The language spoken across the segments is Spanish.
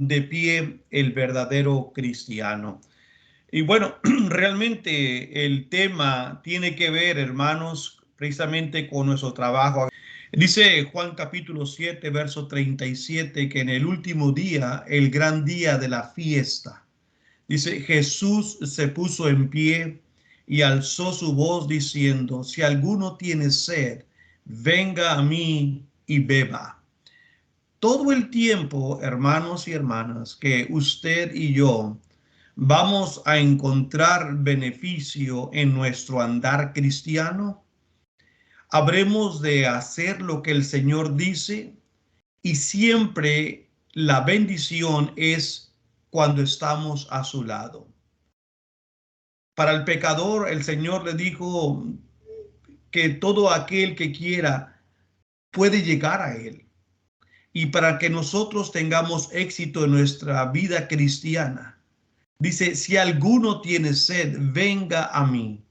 de pie el verdadero cristiano. Y bueno, realmente el tema tiene que ver, hermanos, precisamente con nuestro trabajo. Dice Juan capítulo 7, verso 37, que en el último día, el gran día de la fiesta, dice, Jesús se puso en pie y alzó su voz diciendo, si alguno tiene sed, venga a mí y beba. Todo el tiempo, hermanos y hermanas, que usted y yo vamos a encontrar beneficio en nuestro andar cristiano, habremos de hacer lo que el Señor dice y siempre la bendición es cuando estamos a su lado. Para el pecador, el Señor le dijo que todo aquel que quiera puede llegar a Él. Y para que nosotros tengamos éxito en nuestra vida cristiana, dice, si alguno tiene sed, venga a mí.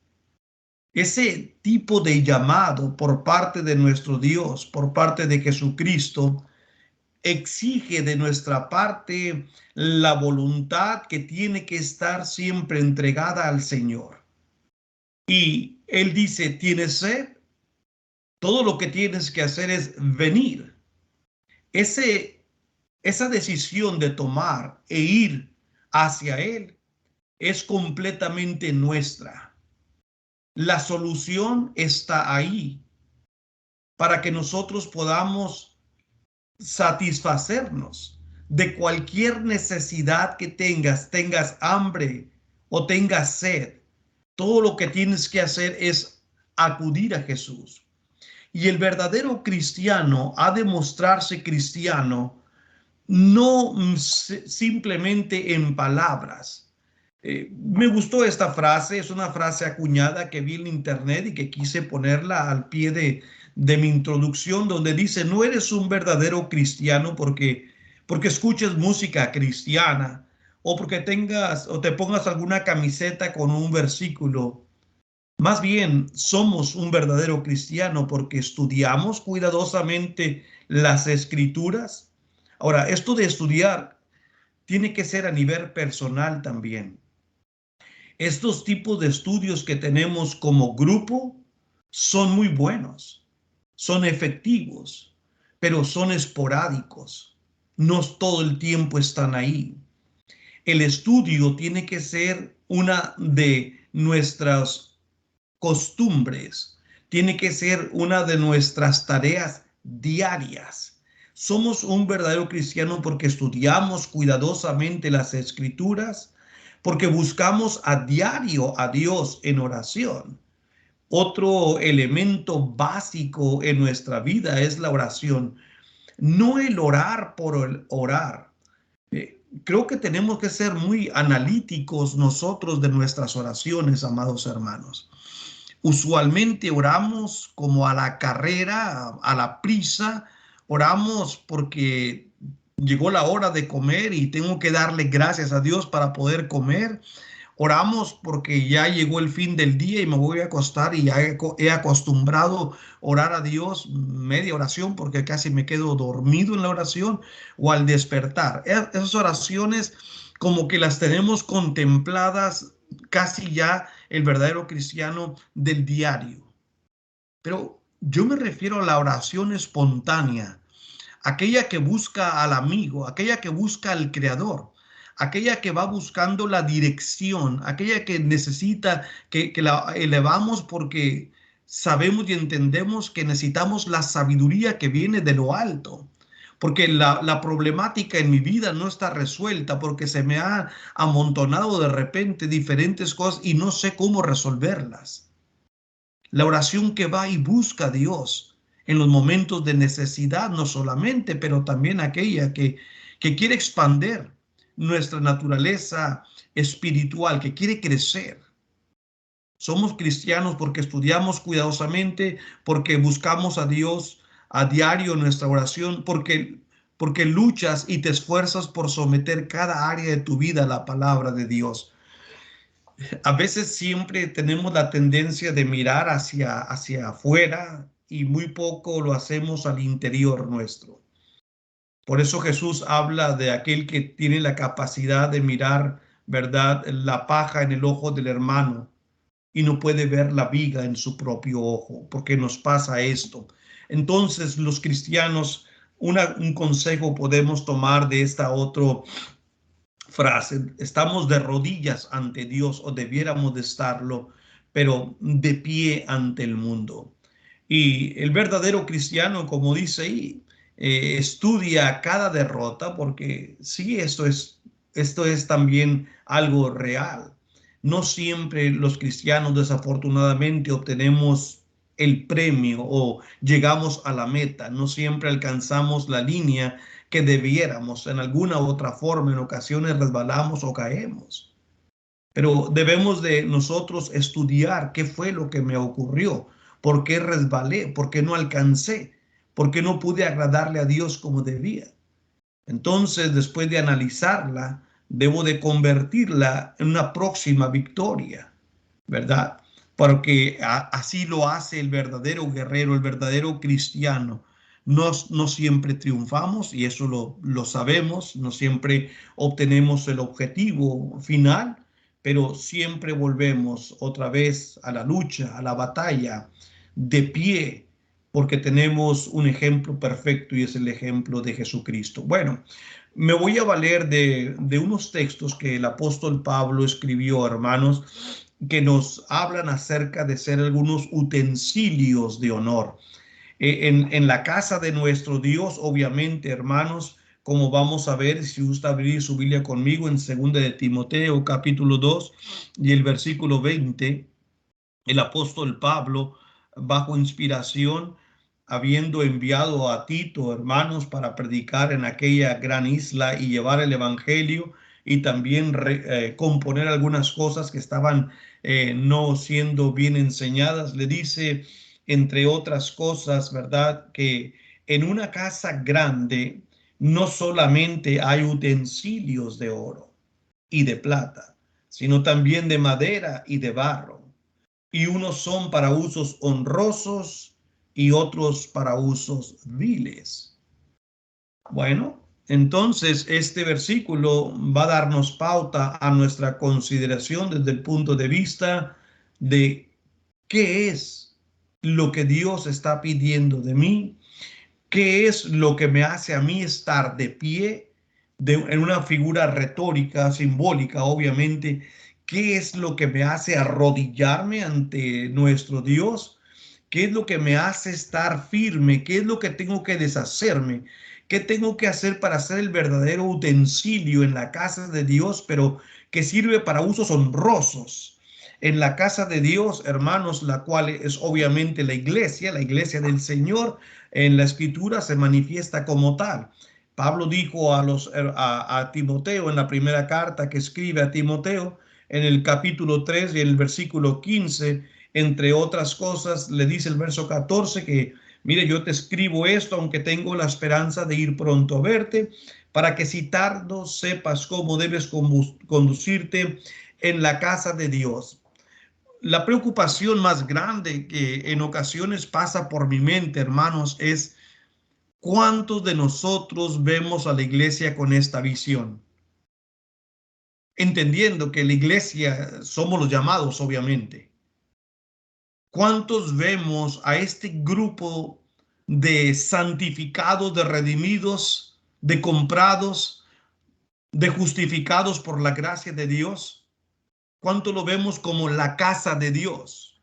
Ese tipo de llamado por parte de nuestro Dios, por parte de Jesucristo, exige de nuestra parte la voluntad que tiene que estar siempre entregada al Señor. Y Él dice, ¿tienes sed? Todo lo que tienes que hacer es venir. Esa decisión de tomar e ir hacia Él es completamente nuestra. La solución está ahí para que nosotros podamos satisfacernos de cualquier necesidad que tengas hambre o tengas sed. Todo lo que tienes que hacer es acudir a Jesús. Y el verdadero cristiano ha de mostrarse cristiano no simplemente en palabras. Me gustó esta frase, es una frase acuñada que vi en internet y que quise ponerla al pie de mi introducción, donde dice, no eres un verdadero cristiano porque escuches música cristiana o porque tengas o te pongas alguna camiseta con un versículo. Más bien, somos un verdadero cristiano porque estudiamos cuidadosamente las escrituras. Ahora, esto de estudiar tiene que ser a nivel personal también. Estos tipos de estudios que tenemos como grupo son muy buenos, son efectivos, pero son esporádicos. No todo el tiempo están ahí. El estudio tiene que ser una de nuestras costumbres, tiene que ser una de nuestras tareas diarias. Somos un verdadero cristiano porque estudiamos cuidadosamente las escrituras, porque buscamos a diario a Dios en oración. Otro elemento básico en nuestra vida es la oración, no el orar por el orar. Creo que tenemos que ser muy analíticos nosotros de nuestras oraciones, amados hermanos. Usualmente oramos como a la carrera, a la prisa, oramos porque llegó la hora de comer y tengo que darle gracias a Dios para poder comer. Oramos porque ya llegó el fin del día y me voy a acostar y ya he acostumbrado orar a Dios media oración porque casi me quedo dormido en la oración o al despertar. Esas oraciones como que las tenemos contempladas casi ya el verdadero cristiano del diario. Pero yo me refiero a la oración espontánea, aquella que busca al amigo, aquella que busca al creador, aquella que va buscando la dirección, aquella que necesita que la elevamos porque sabemos y entendemos que necesitamos la sabiduría que viene de lo alto. Porque la problemática en mi vida no está resuelta, porque se me han amontonado de repente diferentes cosas y no sé cómo resolverlas. La oración que va y busca a Dios en los momentos de necesidad, no solamente, pero también aquella que quiere expandir nuestra naturaleza espiritual, que quiere crecer. Somos cristianos porque estudiamos cuidadosamente, porque buscamos a Dios a diario en nuestra oración, porque luchas y te esfuerzas por someter cada área de tu vida a la palabra de Dios. A veces siempre tenemos la tendencia de mirar hacia afuera y muy poco lo hacemos al interior nuestro. Por eso Jesús habla de aquel que tiene la capacidad de mirar, ¿verdad?, la paja en el ojo del hermano y no puede ver la viga en su propio ojo, porque nos pasa esto. Entonces, los cristianos, un consejo podemos tomar de esta otra frase: estamos de rodillas ante Dios, o debiéramos de estarlo, pero de pie ante el mundo. Y el verdadero cristiano, como dice ahí, estudia cada derrota, porque sí, esto es también algo real. No siempre los cristianos, desafortunadamente, obtenemos el premio o llegamos a la meta. No siempre alcanzamos la línea que debiéramos. En alguna u otra forma, en ocasiones resbalamos o caemos. Pero debemos de nosotros estudiar qué fue lo que me ocurrió, por qué resbalé, por qué no alcancé, por qué no pude agradarle a Dios como debía. Entonces, después de analizarla, debo de convertirla en una próxima victoria, ¿verdad? Porque así lo hace el verdadero guerrero, el verdadero cristiano. No siempre triunfamos, y eso lo sabemos, no siempre obtenemos el objetivo final, pero siempre volvemos otra vez a la lucha, a la batalla, de pie, porque tenemos un ejemplo perfecto, y es el ejemplo de Jesucristo. Bueno, me voy a valer de unos textos que el apóstol Pablo escribió, hermanos, que nos hablan acerca de ser algunos utensilios de honor. En la casa de nuestro Dios, obviamente, hermanos, como vamos a ver, si gusta abrir su Biblia conmigo en 2 de Timoteo, capítulo 2 y el versículo 20, el apóstol Pablo, bajo inspiración, habiendo enviado a Tito, hermanos, para predicar en aquella gran isla y llevar el evangelio, y también componer algunas cosas que estaban no siendo bien enseñadas, le dice, entre otras cosas, ¿verdad?, que en una casa grande no solamente hay utensilios de oro y de plata, sino también de madera y de barro, y unos son para usos honrosos y otros para usos viles. Bueno, entonces este versículo va a darnos pauta a nuestra consideración desde el punto de vista de qué es lo que Dios está pidiendo de mí, qué es lo que me hace a mí estar de pie, en una figura retórica, simbólica, obviamente. ¿Qué es lo que me hace arrodillarme ante nuestro Dios? ¿Qué es lo que me hace estar firme? ¿Qué es lo que tengo que deshacerme? ¿Qué tengo que hacer para ser el verdadero utensilio en la casa de Dios, pero que sirve para usos honrosos? En la casa de Dios, hermanos, la cual es obviamente la iglesia del Señor, en la escritura se manifiesta como tal. Pablo dijo a Timoteo en la primera carta que escribe a Timoteo, en el capítulo 3 y en el versículo 15, entre otras cosas, le dice el verso 14 que, mire, yo te escribo esto, aunque tengo la esperanza de ir pronto a verte, para que si tardo sepas cómo debes conducirte en la casa de Dios. La preocupación más grande que en ocasiones pasa por mi mente, hermanos, es cuántos de nosotros vemos a la iglesia con esta visión, entendiendo que la iglesia somos los llamados, obviamente. ¿Cuántos vemos a este grupo de santificados, de redimidos, de comprados, de justificados por la gracia de Dios? ¿Cuánto lo vemos como la casa de Dios?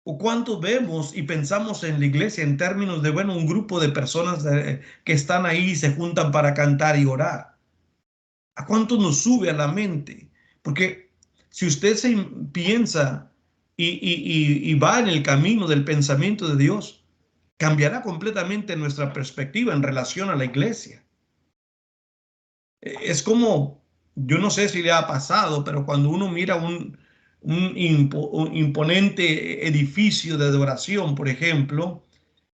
¿O cuánto vemos y pensamos en la iglesia en términos de, bueno, un grupo de personas que están ahí y se juntan para cantar y orar? ¿A cuánto nos sube a la mente? Porque si usted se piensa y va en el camino del pensamiento de Dios, cambiará completamente nuestra perspectiva en relación a la iglesia. Es como, yo no sé si le ha pasado, pero cuando uno mira un imponente edificio de adoración, por ejemplo,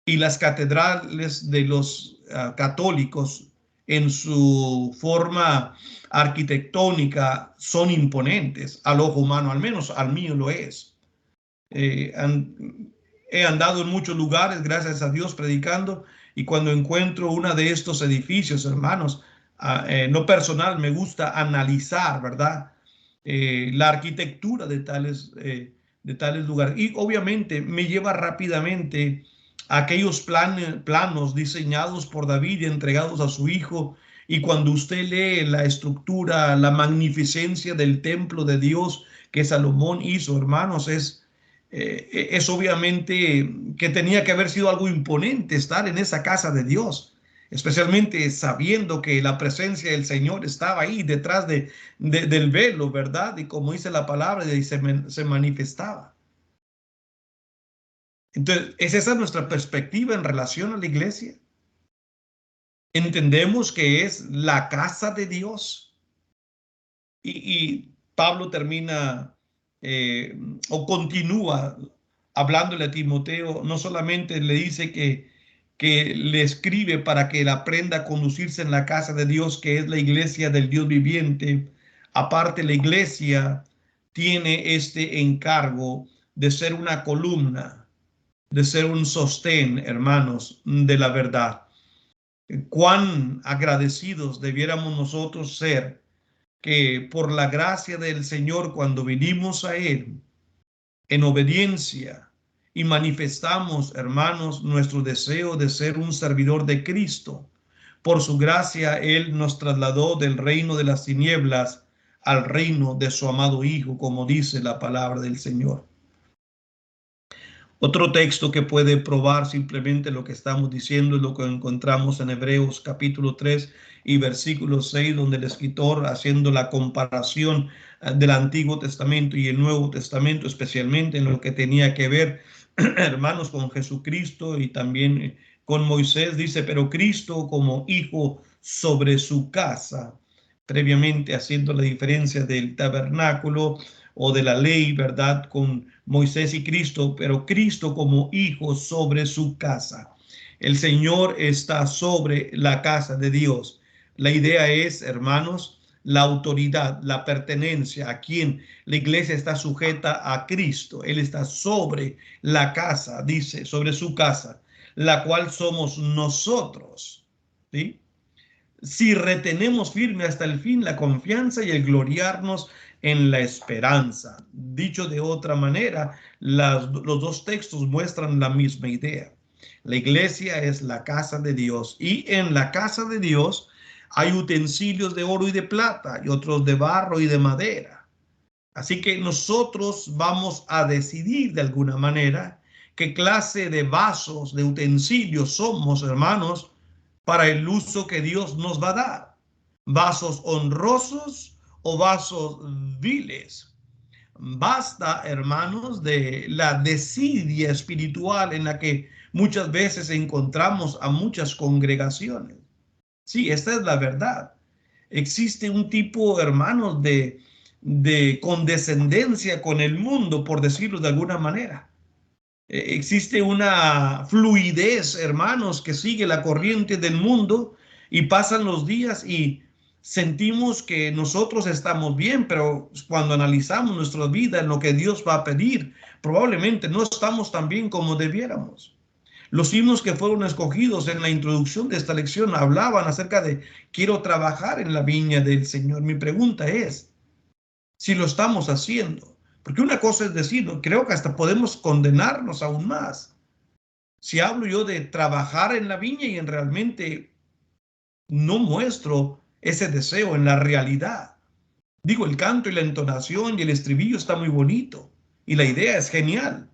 y las catedrales de los católicos en su forma arquitectónica son imponentes al ojo humano, al menos al mío lo es. Eh, he andado en muchos lugares, gracias a Dios, predicando, Y cuando encuentro uno de estos edificios, hermanos, no personal, me gusta analizar, ¿verdad? La arquitectura de tales lugares. Y obviamente me lleva rápidamente a aquellos planos diseñados por David y entregados a su hijo. Y cuando usted lee la estructura, la magnificencia del templo de Dios que Salomón hizo, hermanos, es obviamente que tenía que haber sido algo imponente estar en esa casa de Dios, especialmente sabiendo que la presencia del Señor estaba ahí detrás del velo, ¿verdad? Y como dice la palabra, y se manifestaba. Entonces, ¿es esa nuestra perspectiva en relación a la iglesia? Entendemos que es la casa de Dios. Y Pablo termina o continúa hablándole a Timoteo, no solamente le dice que le escribe para que él aprenda a conducirse en la casa de Dios, que es la iglesia del Dios viviente. Aparte, la iglesia tiene este encargo de ser una columna, de ser un sostén, hermanos, de la verdad. Cuán agradecidos debiéramos nosotros ser que por la gracia del Señor, cuando vinimos a Él en obediencia y manifestamos, hermanos, nuestro deseo de ser un servidor de Cristo, por su gracia Él nos trasladó del reino de las tinieblas al reino de su amado Hijo, como dice la palabra del Señor. Otro texto que puede probar simplemente lo que estamos diciendo es lo que encontramos en Hebreos capítulo 3 y versículo 6, donde el escritor, haciendo la comparación del Antiguo Testamento y el Nuevo Testamento, especialmente en lo que tenía que ver, hermanos, con Jesucristo y también con Moisés, dice, pero Cristo como hijo sobre su casa, previamente haciendo la diferencia del tabernáculo o de la ley, ¿verdad? Con Moisés y Cristo, pero Cristo como hijo sobre su casa. El Señor está sobre la casa de Dios. La idea es, hermanos, la autoridad, la pertenencia, a quien la iglesia está sujeta a Cristo. Él está sobre la casa, dice, sobre su casa, la cual somos nosotros. ¿Sí? Si retenemos firme hasta el fin la confianza y el gloriarnos en la esperanza. Dicho de otra manera, los dos textos muestran la misma idea. La iglesia es la casa de Dios y en la casa de Dios hay utensilios de oro y de plata y otros de barro y de madera. Así que nosotros vamos a decidir de alguna manera qué clase de vasos, de utensilios somos, hermanos, para el uso que Dios nos va a dar. Vasos honrosos o vasos viles. Basta, hermanos, de la desidia espiritual en la que muchas veces encontramos a muchas congregaciones. Sí, esta es la verdad. Existe un tipo, hermanos, de condescendencia con el mundo, por decirlo de alguna manera. Existe una fluidez, hermanos, que sigue la corriente del mundo y pasan los días y sentimos que nosotros estamos bien, pero cuando analizamos nuestra vida en lo que Dios va a pedir, probablemente no estamos tan bien como debiéramos. Los himnos que fueron escogidos en la introducción de esta lección hablaban acerca de quiero trabajar en la viña del Señor. Mi pregunta es si lo estamos haciendo, porque una cosa es decir, creo que hasta podemos condenarnos aún más. Si hablo yo de trabajar en la viña y en realmente no muestro ese deseo en la realidad. Digo, el canto y la entonación y el estribillo está muy bonito y la idea es genial,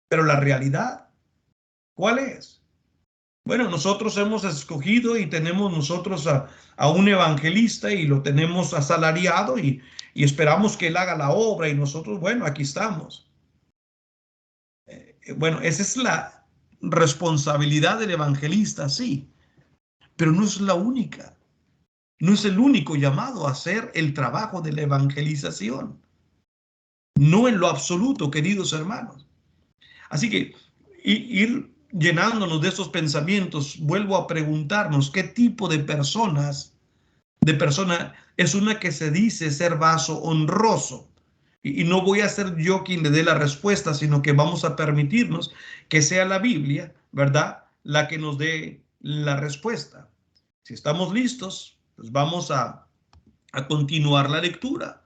pero la realidad, ¿cuál es? Bueno, nosotros hemos escogido y tenemos nosotros a un evangelista y lo tenemos asalariado y esperamos que él haga la obra y nosotros, bueno, aquí estamos. Bueno, esa es la responsabilidad del evangelista, sí, pero no es la única. No es el único llamado a hacer el trabajo de la evangelización. No en lo absoluto, queridos hermanos. Así que ir llenándonos de esos pensamientos, vuelvo a preguntarnos qué tipo de persona es una que se dice ser vaso honroso. Y no voy a ser yo quien le dé la respuesta, sino que vamos a permitirnos que sea la Biblia, ¿verdad? la que nos dé la respuesta. Si estamos listos, pues vamos a continuar la lectura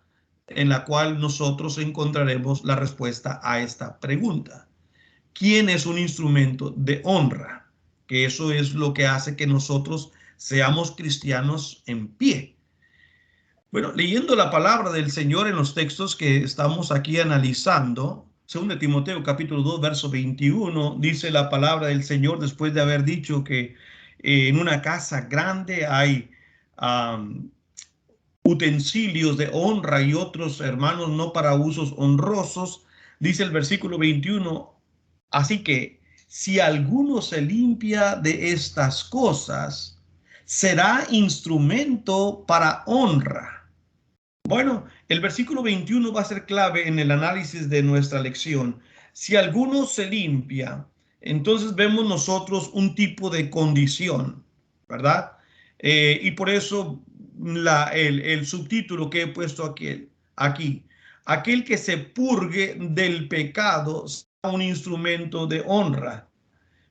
en la cual nosotros encontraremos la respuesta a esta pregunta. ¿Quién es un instrumento de honra? Que eso es lo que hace que nosotros seamos cristianos en pie. Bueno, leyendo la palabra del Señor en los textos que estamos aquí analizando, 2 Timoteo capítulo 2, verso 21, dice la palabra del Señor después de haber dicho que en una casa grande hay utensilios de honra y otros, hermanos, no para usos honrosos. Dice el versículo 21, así que si alguno se limpia de estas cosas, será instrumento para honra. Bueno, el versículo 21 va a ser clave en el análisis de nuestra lección. Si alguno se limpia, entonces vemos nosotros un tipo de condición, ¿verdad? Y por eso el subtítulo que he puesto aquí, aquel que se purgue del pecado será un instrumento de honra.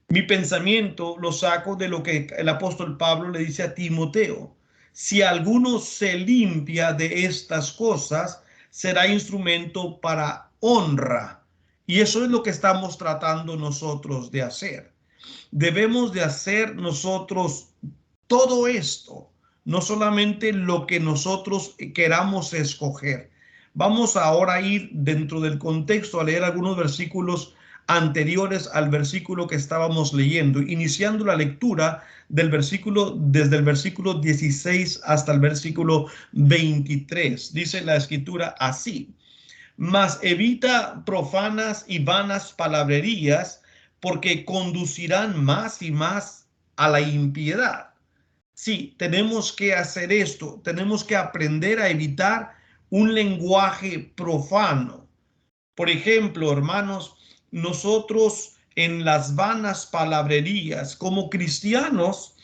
Mi pensamiento lo saco de lo que el apóstol Pablo le dice a Timoteo. Si alguno se limpia de estas cosas, será instrumento para honra. Y eso es lo que estamos tratando nosotros de hacer. Debemos de hacer nosotros todo esto, no solamente lo que nosotros queramos escoger. Vamos ahora a ir dentro del contexto a leer algunos versículos anteriores al versículo que estábamos leyendo, iniciando la lectura del versículo desde el versículo 16 hasta el versículo 23. Dice la escritura así: mas evita profanas y vanas palabrerías, porque conducirán más y más a la impiedad. Sí, tenemos que hacer esto, tenemos que aprender a evitar un lenguaje profano. Por ejemplo, hermanos, nosotros en las vanas palabrerías, como cristianos,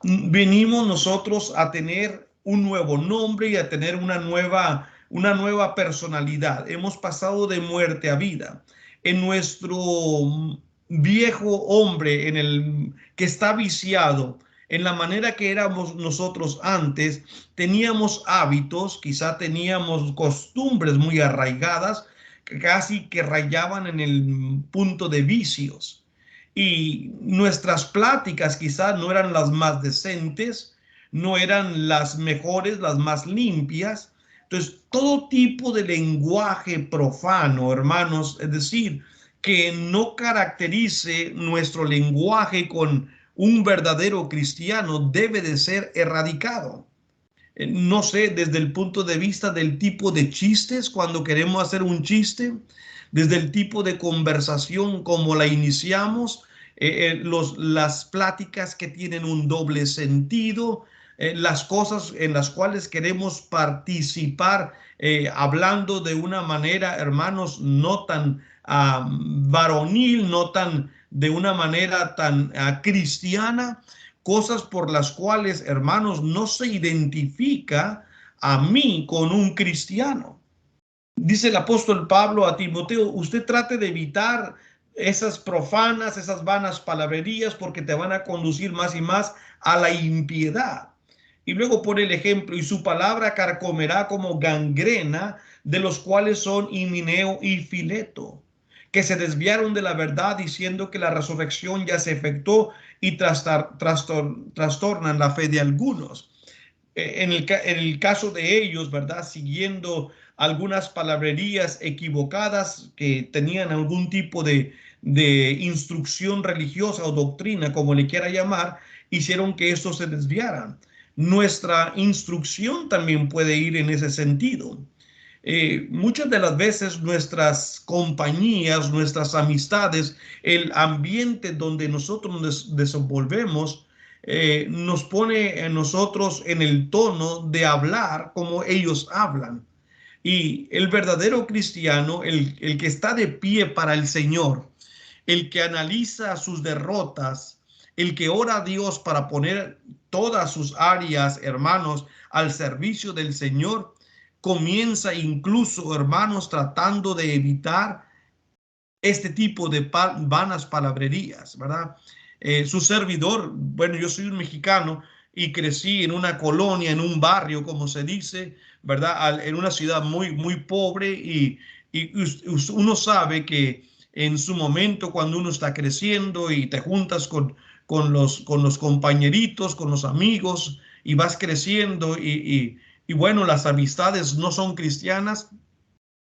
venimos nosotros a tener un nuevo nombre y a tener una nueva personalidad. Hemos pasado de muerte a vida. En nuestro viejo hombre, en el que está viciado, en la manera que éramos nosotros antes, teníamos hábitos, quizá teníamos costumbres muy arraigadas, casi que rayaban en el punto de vicios. Y nuestras pláticas quizás no eran las más decentes, no eran las mejores, las más limpias. Entonces, todo tipo de lenguaje profano, hermanos, es decir, que no caracterice nuestro lenguaje con un verdadero cristiano, debe de ser erradicado. No sé, desde el punto de vista del tipo de chistes, cuando queremos hacer un chiste, desde el tipo de conversación como la iniciamos, las pláticas que tienen un doble sentido, las cosas en las cuales queremos participar, hablando de una manera, hermanos, no tan varonil, no tan de una manera tan cristiana, cosas por las cuales, hermanos, no se identifica a mí con un cristiano. Dice el apóstol Pablo a Timoteo, usted trate de evitar esas profanas, esas vanas palabrerías, porque te van a conducir más y más a la impiedad. Y luego pone el ejemplo, y su palabra carcomerá como gangrena, de los cuales son Himeneo y Fileto, que se desviaron de la verdad diciendo que la resurrección ya se efectuó y trastornan la fe de algunos. En el caso de ellos, ¿verdad? Siguiendo algunas palabrerías equivocadas que tenían algún tipo de instrucción religiosa o doctrina, como le quiera llamar, hicieron que estos se desviaran. Nuestra instrucción también puede ir en ese sentido. Muchas de las veces nuestras compañías, nuestras amistades, el ambiente donde nosotros nos desenvolvemos, nos pone a nosotros en el tono de hablar como ellos hablan. Y el verdadero cristiano, el que está de pie para el Señor, el que analiza sus derrotas, el que ora a Dios para poner todas sus áreas, hermanos, al servicio del Señor, comienza incluso, hermanos, tratando de evitar este tipo de vanas palabrerías, ¿verdad? Su servidor, bueno, yo soy un mexicano y crecí en una colonia, en un barrio, como se dice, ¿verdad? En una ciudad muy, muy pobre y uno sabe que en su momento, cuando uno está creciendo y te juntas con los compañeritos, con los amigos y vas creciendo y bueno, las amistades no son cristianas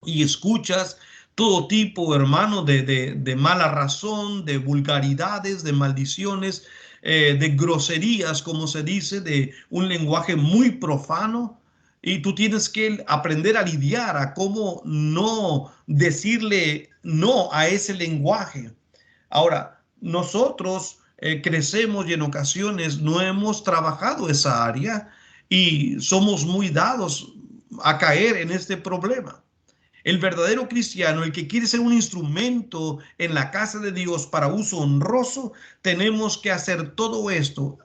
y escuchas todo tipo, hermano, de mala razón, de vulgaridades, de maldiciones, de groserías, como se dice, de un lenguaje muy profano. Y tú tienes que aprender a lidiar, a cómo no decirle no a ese lenguaje. Ahora, nosotros crecemos y en ocasiones no hemos trabajado esa área y somos muy dados a caer en este problema. El verdadero cristiano, el que quiere ser un instrumento en la casa de Dios para uso honroso, tenemos que hacer todo esto,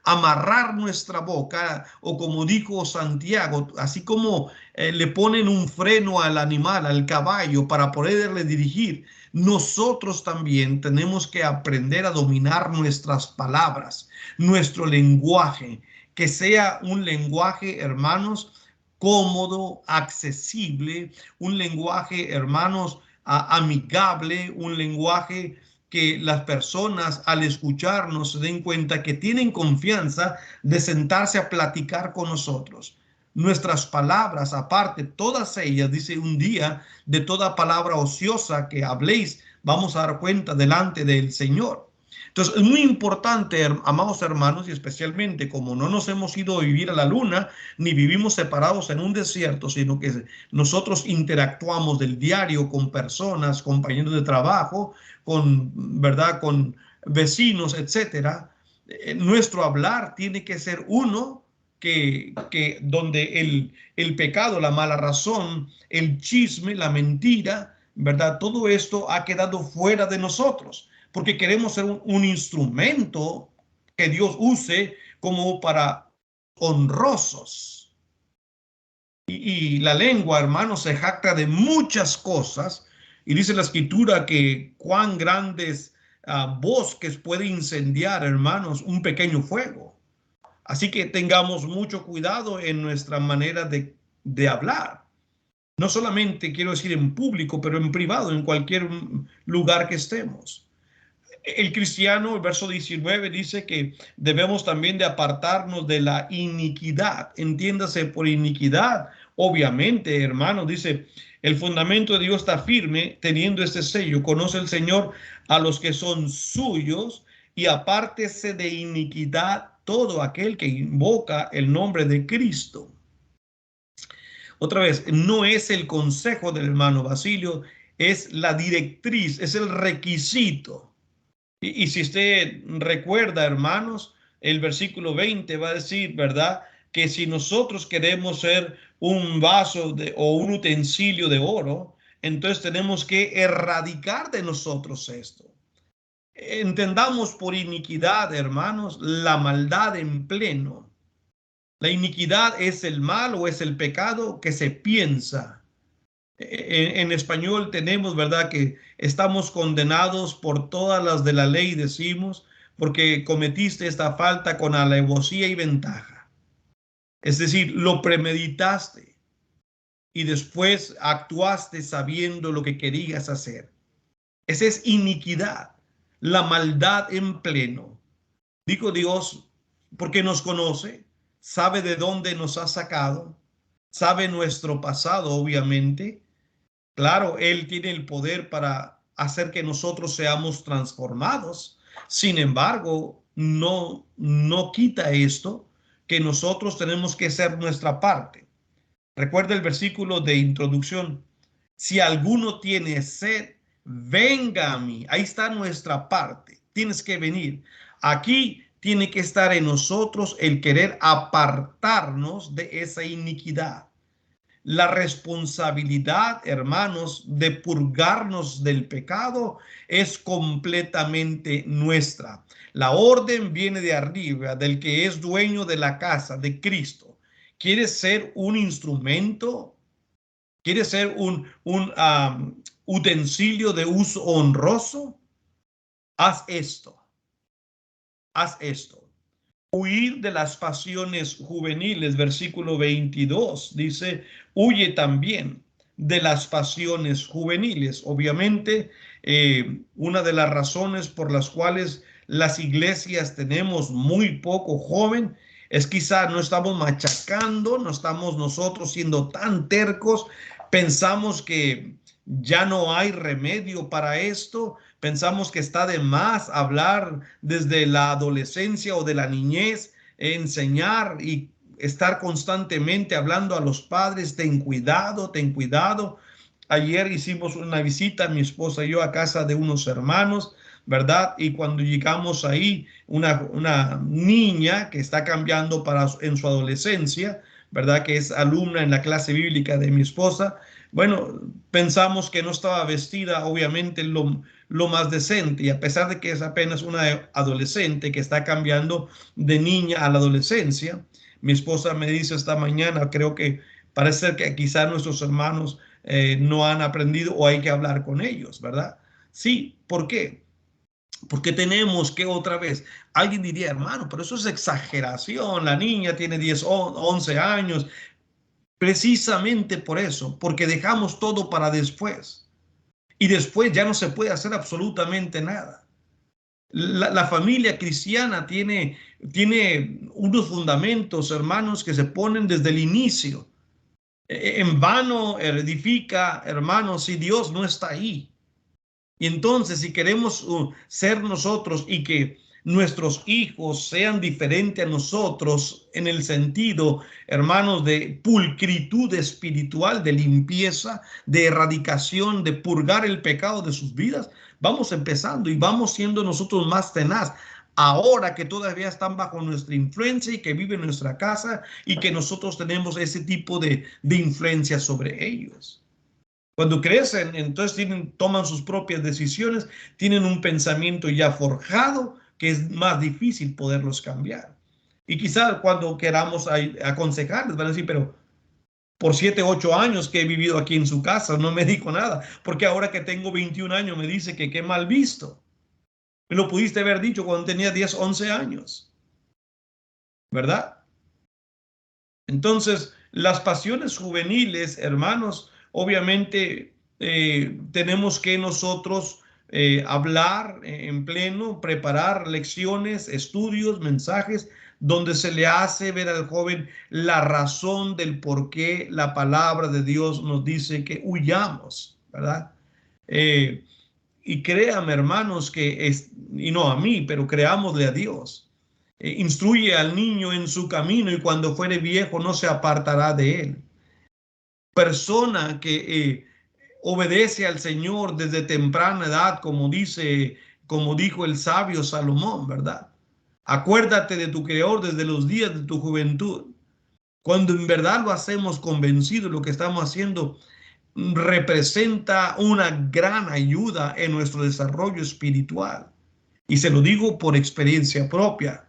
amarrar nuestra boca, o como dijo Santiago, así como le ponen un freno al animal, al caballo, para poderle dirigir. Nosotros también tenemos que aprender a dominar nuestras palabras, nuestro lenguaje, que sea un lenguaje, hermanos, cómodo, accesible, un lenguaje, hermanos, amigable, un lenguaje que las personas al escucharnos se den cuenta que tienen confianza de sentarse a platicar con nosotros. Nuestras palabras, aparte, todas ellas, dice un día, de toda palabra ociosa que habléis, vamos a dar cuenta delante del Señor. Entonces, es muy importante, amados hermanos, y especialmente como no nos hemos ido a vivir a la luna, ni vivimos separados en un desierto, sino que nosotros interactuamos del diario con personas, compañeros de trabajo, con, ¿verdad? Con vecinos, etcétera. Nuestro hablar tiene que ser uno que donde el pecado, la mala razón, el chisme, la mentira, ¿verdad? Todo esto ha quedado fuera de nosotros, porque queremos ser un instrumento que Dios use como para honrosos. Y la lengua, hermano, se jacta de muchas cosas. Y dice la escritura que cuán grandes bosques puede incendiar, hermanos, un pequeño fuego. Así que tengamos mucho cuidado en nuestra manera de hablar. No solamente quiero decir en público, pero en privado, en cualquier lugar que estemos. El cristiano, el verso 19 dice que debemos también de apartarnos de la iniquidad. Entiéndase por iniquidad. Obviamente, hermano, dice, el fundamento de Dios está firme teniendo este sello. Conoce el Señor a los que son suyos y apártese de iniquidad todo aquel que invoca el nombre de Cristo. Otra vez, no es el consejo del hermano Basilio, es la directriz, es el requisito. Y si usted recuerda, hermanos, el versículo 20 va a decir, ¿verdad? Que si nosotros queremos ser un vaso o un utensilio de oro, entonces tenemos que erradicar de nosotros esto. Entendamos por iniquidad, hermanos, la maldad en pleno. La iniquidad es el mal o es el pecado que se piensa. En español tenemos, ¿verdad? Que estamos condenados por todas las de la ley, decimos, porque cometiste esta falta con alevosía y ventaja. Es decir, lo premeditaste y después actuaste sabiendo lo que querías hacer. Esa es iniquidad, la maldad en pleno. Digo Dios, porque nos conoce, sabe de dónde nos ha sacado, sabe nuestro pasado, obviamente. Claro, Él tiene el poder para hacer que nosotros seamos transformados. Sin embargo, no quita esto que nosotros tenemos que hacer nuestra parte. Recuerda el versículo de introducción. Si alguno tiene sed, venga a mí. Ahí está nuestra parte. Tienes que venir. Aquí tiene que estar en nosotros el querer apartarnos de esa iniquidad. La responsabilidad, hermanos, de purgarnos del pecado es completamente nuestra. La orden viene de arriba, del que es dueño de la casa, de Cristo. ¿Quieres ser un instrumento? ¿Quieres ser un utensilio de uso honroso? haz esto, haz esto. Huir de las pasiones juveniles, versículo 22, dice, huye también de las pasiones juveniles. Obviamente, una de las razones por las cuales las iglesias tenemos muy poco joven es quizá no estamos machacando, no estamos nosotros siendo tan tercos, pensamos que ya no hay remedio para esto. Pensamos que está de más hablar desde la adolescencia o de la niñez, enseñar y estar constantemente hablando a los padres, ten cuidado, ten cuidado. Ayer hicimos una visita, mi esposa y yo, a casa de unos hermanos, ¿verdad? Y cuando llegamos ahí, una niña que está cambiando en su adolescencia, ¿verdad? Que es alumna en la clase bíblica de mi esposa. Bueno, pensamos que no estaba vestida, obviamente, lo más decente, y a pesar de que es apenas una adolescente que está cambiando de niña a la adolescencia, mi esposa me dice esta mañana, creo que parece ser que quizás nuestros hermanos no han aprendido o hay que hablar con ellos, ¿verdad? Sí, ¿por qué? Porque tenemos que otra vez, alguien diría, hermano, pero eso es exageración, la niña tiene 10 o 11 años, precisamente por eso, porque dejamos todo para después y después ya no se puede hacer absolutamente nada. La familia cristiana tiene unos fundamentos, hermanos, que se ponen desde el inicio. En vano edifica, hermanos, si Dios no está ahí. Y entonces, si queremos ser nosotros y que nuestros hijos sean diferentes a nosotros en el sentido, hermanos, de pulcritud espiritual, de limpieza, de erradicación, de purgar el pecado de sus vidas, vamos empezando y vamos siendo nosotros más tenaz. Ahora que todavía están bajo nuestra influencia y que viven en nuestra casa y que nosotros tenemos ese tipo de influencia sobre ellos. Cuando crecen, entonces toman sus propias decisiones, tienen un pensamiento ya forjado que es más difícil poderlos cambiar. Y quizás cuando queramos aconsejarles, van a decir, pero por 7, 8 años que he vivido aquí en su casa, no me dijo nada, porque ahora que tengo 21 años me dice que qué mal visto. Me lo pudiste haber dicho cuando tenía 10, 11 años, ¿verdad? Entonces, las pasiones juveniles, hermanos, obviamente tenemos que nosotros hablar en pleno, preparar lecciones, estudios, mensajes, donde se le hace ver al joven la razón del por qué la palabra de Dios nos dice que huyamos, ¿verdad? Eh, y créame, hermanos, y no a mí, pero creámosle a Dios. Instruye al niño en su camino y cuando fuere viejo no se apartará de él. Persona que obedece al Señor desde temprana edad, como dijo el sabio Salomón, ¿verdad? Acuérdate de tu Creador desde los días de tu juventud. Cuando en verdad lo hacemos convencido, lo que estamos haciendo representa una gran ayuda en nuestro desarrollo espiritual. Y se lo digo por experiencia propia.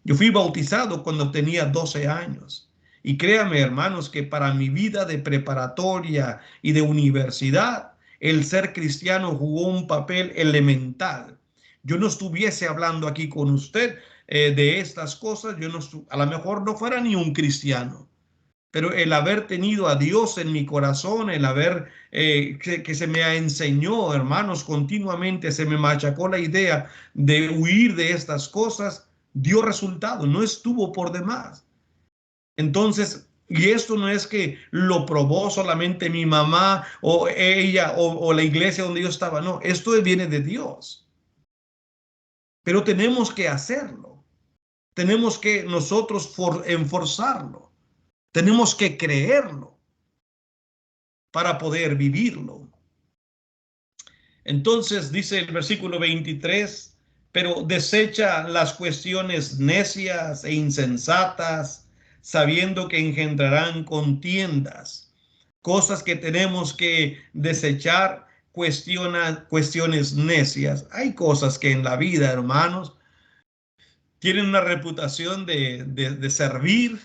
Yo fui bautizado cuando tenía 12 años. Y créame, hermanos, que para mi vida de preparatoria y de universidad, el ser cristiano jugó un papel elemental. Yo no estuviese hablando aquí con usted de estas cosas, a lo mejor no fuera ni un cristiano. Pero el haber tenido a Dios en mi corazón, el haber que se me enseñó, hermanos, continuamente se me machacó la idea de huir de estas cosas, dio resultado, no estuvo por demás. Entonces, y esto no es que lo probó solamente mi mamá o ella o la iglesia donde yo estaba, no, esto viene de Dios. Pero tenemos que hacerlo, tenemos que nosotros enforzarlo. Tenemos que creerlo para poder vivirlo. Entonces dice el versículo 23, pero desecha las cuestiones necias e insensatas, sabiendo que engendrarán contiendas. Cosas que tenemos que desechar, cuestiones necias. Hay cosas que en la vida, hermanos, tienen una reputación de servir,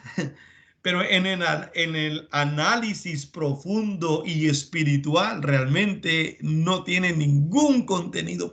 pero en el análisis profundo y espiritual realmente no tiene ningún contenido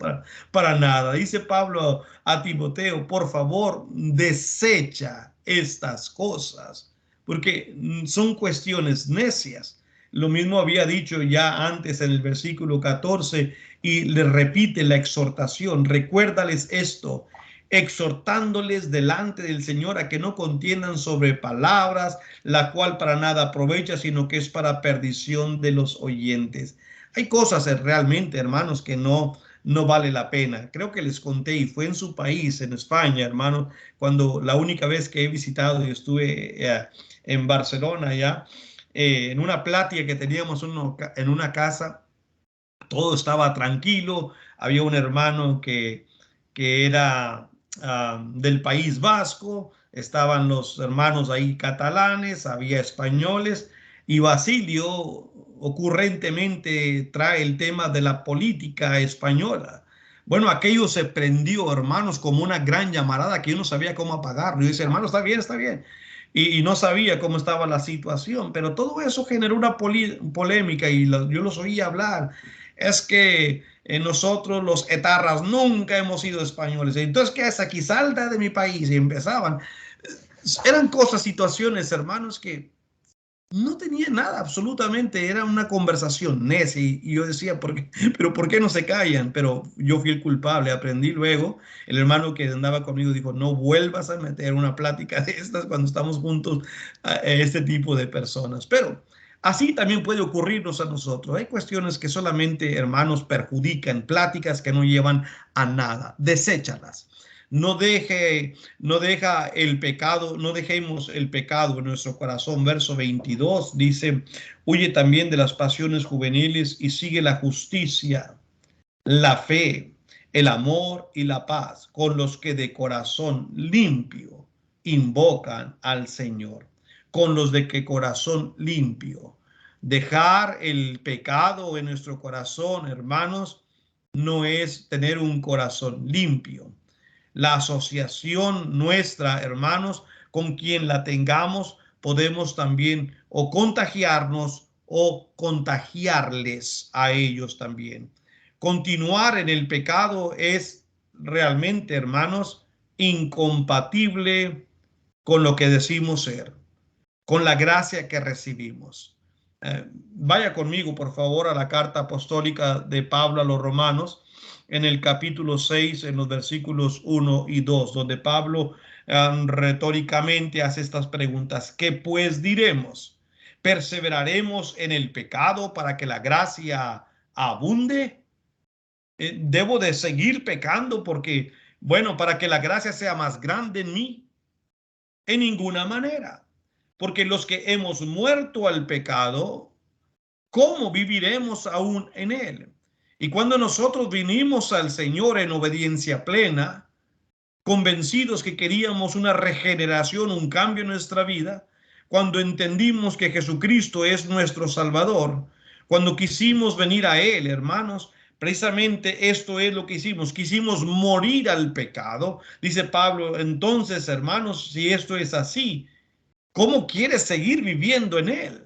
para nada. Dice Pablo a Timoteo, por favor, desecha estas cosas, porque son cuestiones necias. Lo mismo había dicho ya antes en el versículo 14 y le repite la exhortación, recuérdales esto, exhortándoles delante del Señor a que no contiendan sobre palabras, la cual para nada aprovecha, sino que es para perdición de los oyentes. Hay cosas realmente, hermanos, que no vale la pena. Creo que les conté y fue en su país, en España, hermano, cuando la única vez que he visitado y estuve en Barcelona ya, en una plática que teníamos en una casa, todo estaba tranquilo, había un hermano que era del País Vasco, estaban los hermanos ahí catalanes, había españoles, y Basilio ocurrentemente trae el tema de la política española. Bueno, aquello se prendió, hermanos, como una gran llamarada que yo no sabía cómo apagarlo. Y dice, hermano, está bien, está bien. Y no sabía cómo estaba la situación, pero todo eso generó una polémica y yo los oía hablar. Es que nosotros los etarras nunca hemos sido españoles. Entonces, ¿qué es aquí? Salta de mi país. Y empezaban. Eran cosas, situaciones, hermanos, que no tenía nada, absolutamente. Era una conversación necia. Y yo decía, ¿pero por qué no se callan? Pero yo fui el culpable. Aprendí luego. El hermano que andaba conmigo dijo, no vuelvas a meter una plática de estas cuando estamos juntos a este tipo de personas. Pero así también puede ocurrirnos a nosotros. Hay cuestiones que solamente, hermanos, perjudican, pláticas que no llevan a nada. Deséchalas. No deja el pecado, no dejemos el pecado en nuestro corazón. Verso 22 dice, huye también de las pasiones juveniles y sigue la justicia, la fe, el amor y la paz con los que de corazón limpio invocan al Señor. Con los de que corazón limpio. Dejar el pecado en nuestro corazón, hermanos, no es tener un corazón limpio. La asociación nuestra, hermanos, con quien la tengamos, podemos también o contagiarnos o contagiarles a ellos también. Continuar en el pecado es realmente, hermanos, incompatible con lo que decimos ser, con la gracia que recibimos. Vaya conmigo, por favor, a la carta apostólica de Pablo a los Romanos, en el capítulo 6, en los versículos 1 y 2, donde Pablo retóricamente hace estas preguntas. ¿Qué pues diremos? ¿Perseveraremos en el pecado para que la gracia abunde? ¿Debo de seguir pecando porque, bueno, para que la gracia sea más grande en mí? En ninguna manera. Porque los que hemos muerto al pecado, ¿cómo viviremos aún en él? Y cuando nosotros vinimos al Señor en obediencia plena, convencidos que queríamos una regeneración, un cambio en nuestra vida, cuando entendimos que Jesucristo es nuestro Salvador, cuando quisimos venir a Él, hermanos, precisamente esto es lo que hicimos. Quisimos morir al pecado. Dice Pablo, entonces, hermanos, si esto es así, ¿cómo quieres seguir viviendo en él?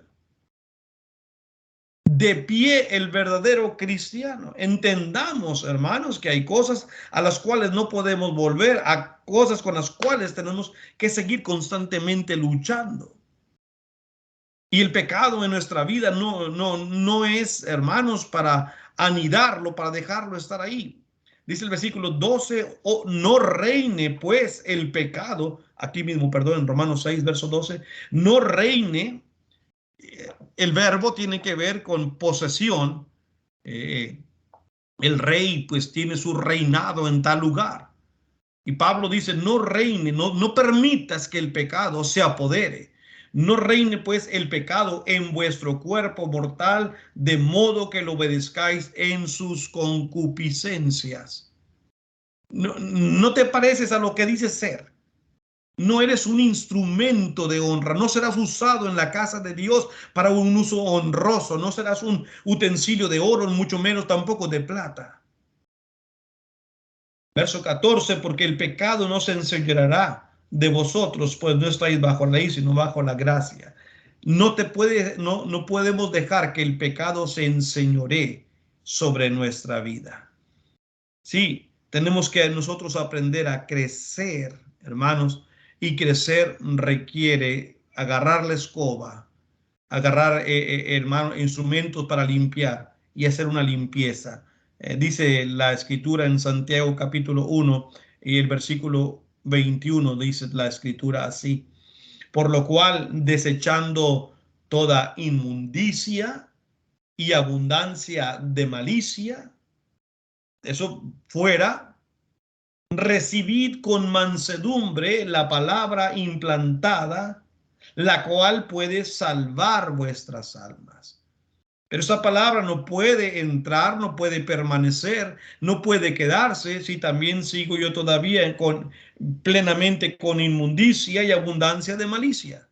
De pie el verdadero cristiano. Entendamos, hermanos, que hay cosas a las cuales no podemos volver, a cosas con las cuales tenemos que seguir constantemente luchando. Y el pecado en nuestra vida no es, hermanos, para anidarlo, para dejarlo estar ahí. Dice el versículo 12, oh, no reine pues el pecado, aquí mismo, perdón, en Romanos 6, verso 12, no reine. El verbo tiene que ver con posesión. Eh, el rey pues tiene su reinado en tal lugar. Y Pablo dice, no reine, no permitas que el pecado se apodere. No reine pues el pecado en vuestro cuerpo mortal, de modo que lo obedezcáis en sus concupiscencias. No te pareces a lo que dice ser. No eres un instrumento de honra, no serás usado en la casa de Dios para un uso honroso, no serás un utensilio de oro, mucho menos tampoco de plata. Verso 14, porque el pecado no se enseñoreará de vosotros, pues no estáis bajo la ley, sino bajo la gracia. No podemos dejar que el pecado se enseñoree sobre nuestra vida. Sí, tenemos que nosotros aprender a crecer, hermanos, y crecer requiere agarrar la escoba, agarrar, hermano, instrumentos para limpiar y hacer una limpieza. Dice la escritura en Santiago capítulo 1 y el versículo 21, dice la escritura así: por lo cual, desechando toda inmundicia y abundancia de malicia, eso fuera, recibid con mansedumbre la palabra implantada, la cual puede salvar vuestras almas. Pero esa palabra no puede entrar, no puede permanecer, no puede quedarse si también sigo yo todavía plenamente con inmundicia y abundancia de malicia.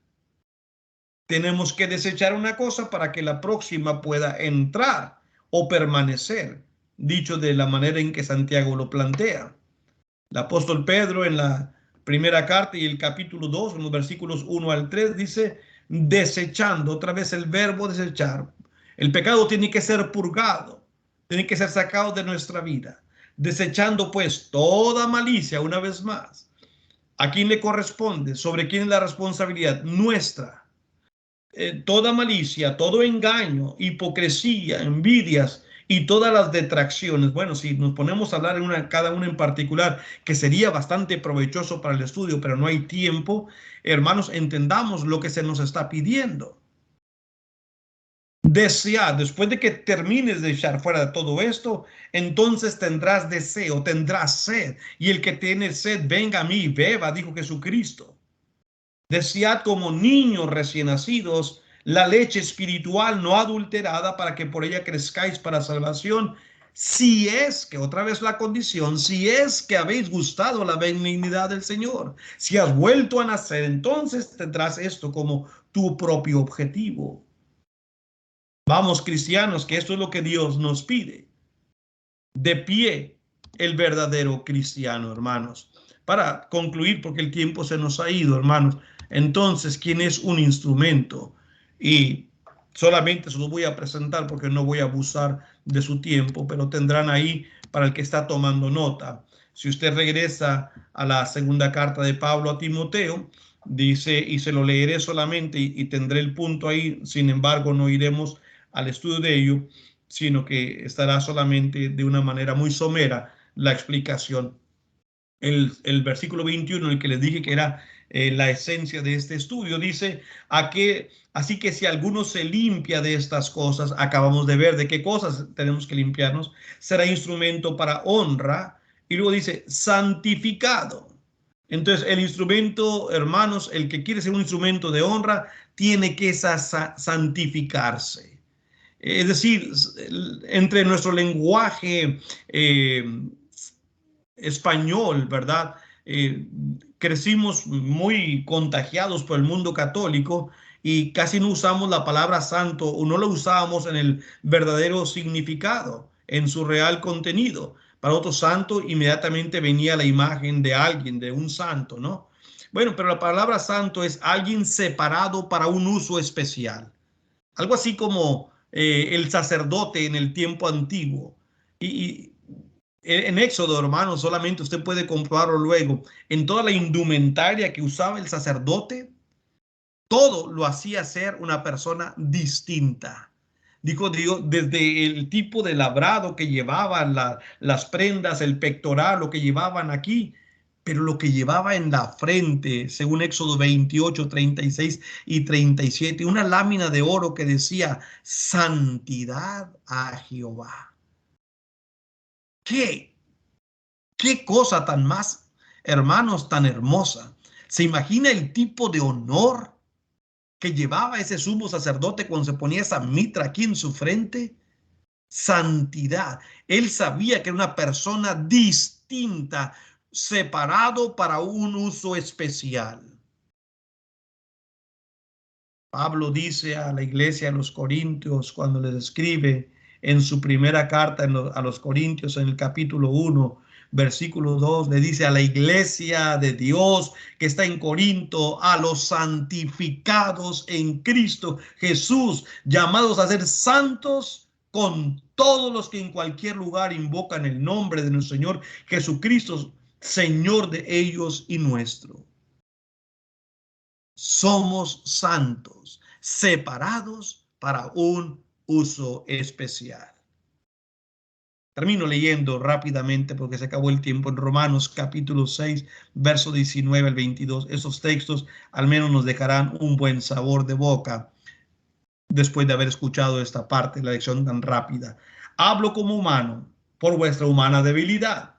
Tenemos que desechar una cosa para que la próxima pueda entrar o permanecer, dicho de la manera en que Santiago lo plantea. El apóstol Pedro en la primera carta y el capítulo 2, en los versículos 1 al 3, dice: desechando, otra vez el verbo desechar. El pecado tiene que ser purgado, tiene que ser sacado de nuestra vida. Desechando pues toda malicia, una vez más. ¿A quién le corresponde? ¿Sobre quién es la responsabilidad? Nuestra. Toda malicia, todo engaño, hipocresía, envidias y todas las detracciones. Bueno, si nos ponemos a hablar cada una en particular, que sería bastante provechoso para el estudio, pero no hay tiempo, hermanos, entendamos lo que se nos está pidiendo. Desear, después de que termines de echar fuera de todo esto, entonces tendrás deseo, tendrás sed, y el que tiene sed, venga a mí y beba, dijo Jesucristo. Desead como niños recién nacidos la leche espiritual no adulterada, para que por ella crezcáis para salvación, si es que, otra vez la condición, si es que habéis gustado la benignidad del Señor, si has vuelto a nacer, entonces tendrás esto como tu propio objetivo. Vamos, cristianos, que esto es lo que Dios nos pide. De pie el verdadero cristiano, hermanos. Para concluir, porque el tiempo se nos ha ido, hermanos. Entonces, ¿quién es un instrumento? Y solamente se los voy a presentar porque no voy a abusar de su tiempo, pero tendrán ahí para el que está tomando nota. Si usted regresa a la segunda carta de Pablo a Timoteo, dice, y se lo leeré solamente y tendré el punto ahí, sin embargo, no iremos al estudio de ello, sino que estará solamente de una manera muy somera la explicación. El versículo 21, el que les dije que era la esencia de este estudio, dice: así que si alguno se limpia de estas cosas, acabamos de ver de qué cosas tenemos que limpiarnos, será instrumento para honra. Y luego dice: santificado. Entonces, el instrumento, hermanos, el que quiere ser un instrumento de honra, tiene que santificarse. Es decir, entre nuestro lenguaje español, ¿verdad? Crecimos muy contagiados por el mundo católico y casi no usamos la palabra santo, o no la usábamos en el verdadero significado, en su real contenido. Para otro santo inmediatamente venía la imagen de alguien, de un santo, ¿no? Bueno, pero la palabra santo es alguien separado para un uso especial. Algo así como el sacerdote en el tiempo antiguo. Y en Éxodo, hermano, solamente usted puede comprobarlo luego. En toda la indumentaria que usaba el sacerdote, todo lo hacía ser una persona distinta. Dijo Dios, desde el tipo de labrado que llevaban, las prendas, el pectoral, lo que llevaban aquí, pero lo que llevaba en la frente, según Éxodo 28, 36 y 37, una lámina de oro que decía: santidad a Jehová. ¿Qué? ¿Qué cosa tan más, hermanos, tan hermosa? ¿Se imagina el tipo de honor que llevaba ese sumo sacerdote cuando se ponía esa mitra aquí en su frente? Santidad. Él sabía que era una persona distinta, separado para un uso especial. Pablo dice a la iglesia de los Corintios, cuando les escribe en su primera carta a los Corintios, en el capítulo 1, versículo 2, le dice a la iglesia de Dios que está en Corinto, a los santificados en Cristo Jesús, llamados a ser santos con todos los que en cualquier lugar invocan el nombre de nuestro Señor Jesucristo, Señor de ellos y nuestro. Somos santos, separados para un uso especial. Termino leyendo rápidamente porque se acabó el tiempo en Romanos capítulo 6, verso 19 al 22. Esos textos al menos nos dejarán un buen sabor de boca después de haber escuchado esta parte de la lección tan rápida. Hablo como humano por vuestra humana debilidad,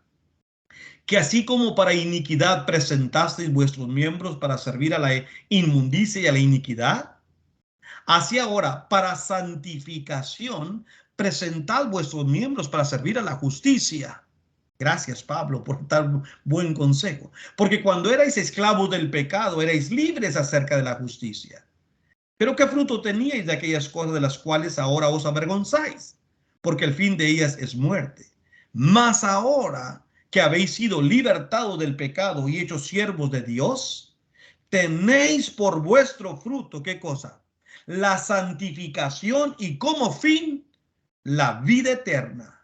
que así como para iniquidad presentasteis vuestros miembros para servir a la inmundicia y a la iniquidad, así ahora para santificación presentad vuestros miembros para servir a la justicia. Gracias, Pablo, por tal buen consejo. Porque cuando erais esclavos del pecado, erais libres acerca de la justicia. Pero ¿qué fruto teníais de aquellas cosas de las cuales ahora os avergonzáis? Porque el fin de ellas es muerte. Mas ahora que habéis sido libertados del pecado y hechos siervos de Dios, tenéis por vuestro fruto, ¿qué cosa? La santificación y como fin la vida eterna.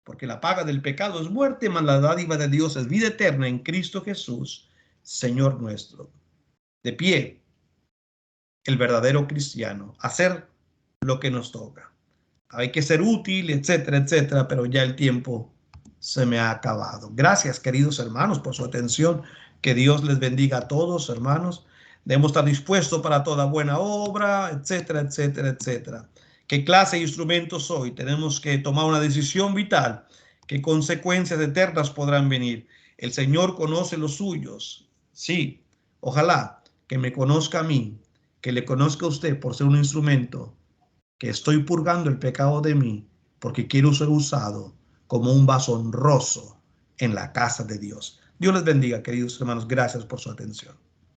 Porque la paga del pecado es muerte, mas la dádiva de Dios es vida eterna en Cristo Jesús, Señor nuestro. De pie, el verdadero cristiano, hacer lo que nos toca. Hay que ser útil, etcétera, etcétera, pero ya el tiempo se me ha acabado. Gracias, queridos hermanos, por su atención. Que Dios les bendiga a todos, hermanos. Debemos estar dispuestos para toda buena obra, etcétera, etcétera, etcétera. ¿Qué clase de instrumentos soy? Tenemos que tomar una decisión vital. ¿Qué consecuencias eternas podrán venir? El Señor conoce los suyos. Sí, ojalá que me conozca a mí, que le conozca a usted por ser un instrumento, que estoy purgando el pecado de mí, porque quiero ser usado como un vaso honroso en la casa de Dios. Dios les bendiga, queridos hermanos. Gracias por su atención.